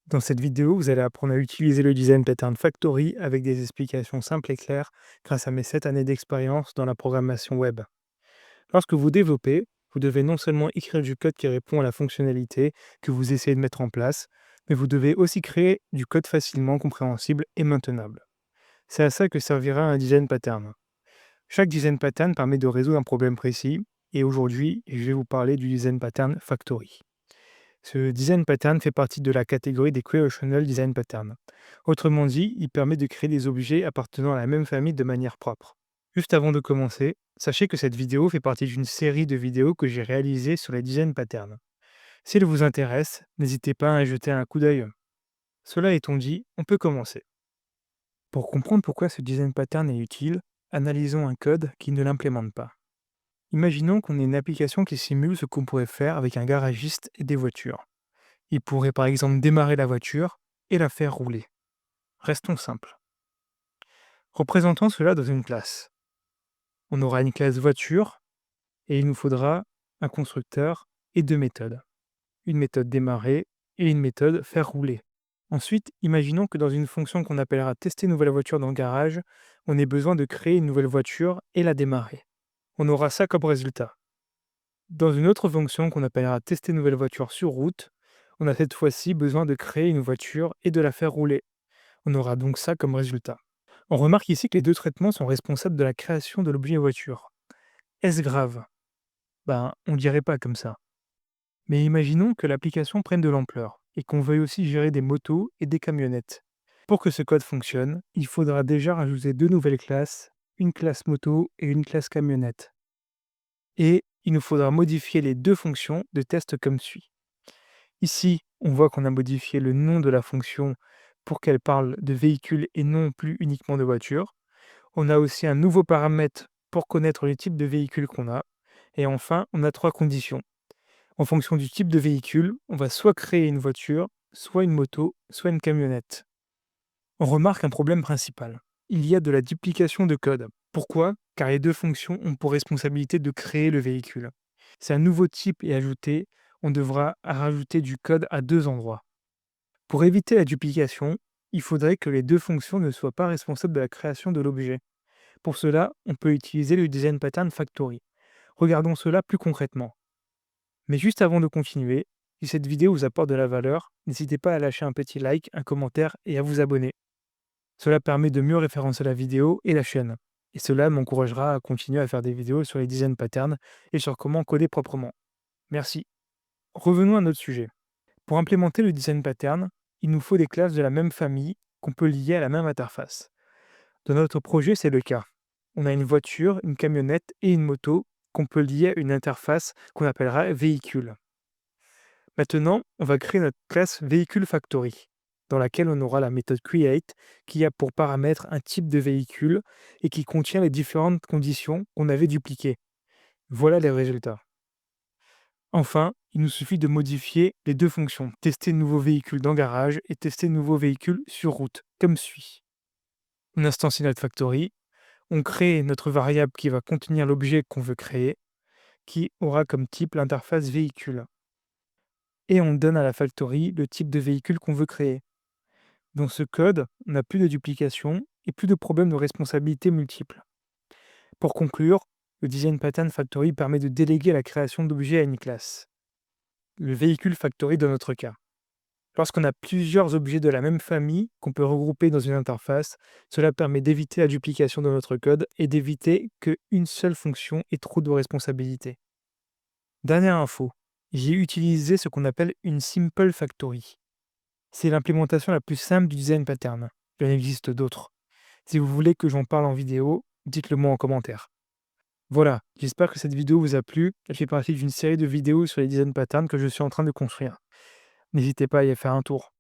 Dans cette vidéo, vous allez apprendre à utiliser le Design Pattern Factory avec des explications simples et claires grâce à mes 7 années d'expérience dans la programmation web. Lorsque vous développez, vous devez non seulement écrire du code qui répond à la fonctionnalité que vous essayez de mettre en place, mais vous devez aussi créer du code facilement compréhensible et maintenable. C'est à ça que servira un design pattern. Chaque design pattern permet de résoudre un problème précis, et aujourd'hui, je vais vous parler du Design Pattern Factory. Ce design pattern fait partie de la catégorie des Creational Design Patterns. Autrement dit, il permet de créer des objets appartenant à la même famille de manière propre. Juste avant de commencer, sachez que cette vidéo fait partie d'une série de vidéos que j'ai réalisées sur les design patterns. Si elle vous intéresse, n'hésitez pas à y jeter un coup d'œil. Cela étant dit, on peut commencer. Pour comprendre pourquoi ce design pattern est utile, analysons un code qui ne l'implémente pas. Imaginons qu'on ait une application qui simule ce qu'on pourrait faire avec un garagiste et des voitures. Il pourrait par exemple démarrer la voiture et la faire rouler. Restons simples. Représentons cela dans une classe. On aura une classe voiture et il nous faudra un constructeur et deux méthodes. Une méthode démarrer et une méthode faire rouler. Ensuite, imaginons que dans une fonction qu'on appellera tester nouvelle voiture dans le garage, on ait besoin de créer une nouvelle voiture et la démarrer. On aura ça comme résultat. Dans une autre fonction qu'on appellera tester nouvelle voiture sur route, on a cette fois-ci besoin de créer une voiture et de la faire rouler. On aura donc ça comme résultat. On remarque ici que les deux traitements sont responsables de la création de l'objet voiture. Est-ce grave? On dirait pas comme ça. Mais imaginons que l'application prenne de l'ampleur et qu'on veuille aussi gérer des motos et des camionnettes. Pour que ce code fonctionne, il faudra déjà rajouter deux nouvelles classes, une classe moto et une classe camionnette. Et il nous faudra modifier les deux fonctions de test comme suit. Ici, on voit qu'on a modifié le nom de la fonction pour qu'elle parle de véhicule et non plus uniquement de voiture. On a aussi un nouveau paramètre pour connaître le type de véhicule qu'on a. Et enfin, on a trois conditions. En fonction du type de véhicule, on va soit créer une voiture, soit une moto, soit une camionnette. On remarque un problème principal. Il y a de la duplication de code. Pourquoi? Car les deux fonctions ont pour responsabilité de créer le véhicule. Si un nouveau type est ajouté, on devra rajouter du code à deux endroits. Pour éviter la duplication, il faudrait que les deux fonctions ne soient pas responsables de la création de l'objet. Pour cela, on peut utiliser le Design Pattern Factory. Regardons cela plus concrètement. Mais juste avant de continuer, si cette vidéo vous apporte de la valeur, n'hésitez pas à lâcher un petit like, un commentaire et à vous abonner. Cela permet de mieux référencer la vidéo et la chaîne. Et cela m'encouragera à continuer à faire des vidéos sur les design patterns et sur comment coder proprement. Merci. Revenons à notre sujet. Pour implémenter le design pattern, il nous faut des classes de la même famille qu'on peut lier à la même interface. Dans notre projet, c'est le cas. On a une voiture, une camionnette et une moto qu'on peut lier à une interface qu'on appellera véhicule. Maintenant, on va créer notre classe véhicule factory, dans laquelle on aura la méthode create qui a pour paramètre un type de véhicule et qui contient les différentes conditions qu'on avait dupliquées. Voilà les résultats. Enfin, il nous suffit de modifier les deux fonctions, tester nouveau véhicule dans garage et tester nouveau véhicule sur route, comme suit. On instancie notre factory, on crée notre variable qui va contenir l'objet qu'on veut créer, qui aura comme type l'interface véhicule. Et on donne à la factory le type de véhicule qu'on veut créer. Dans ce code, on n'a plus de duplication et plus de problèmes de responsabilité multiples. Pour conclure, le Design Pattern Factory permet de déléguer la création d'objets à une classe. Le véhicule factory dans notre cas. Lorsqu'on a plusieurs objets de la même famille qu'on peut regrouper dans une interface, cela permet d'éviter la duplication de notre code et d'éviter qu'une seule fonction ait trop de responsabilités. Dernière info, j'ai utilisé ce qu'on appelle une Simple Factory. C'est l'implémentation la plus simple du design pattern. Il en existe d'autres. Si vous voulez que j'en parle en vidéo, dites-le moi en commentaire. Voilà, j'espère que cette vidéo vous a plu. Elle fait partie d'une série de vidéos sur les design patterns que je suis en train de construire. N'hésitez pas à y faire un tour.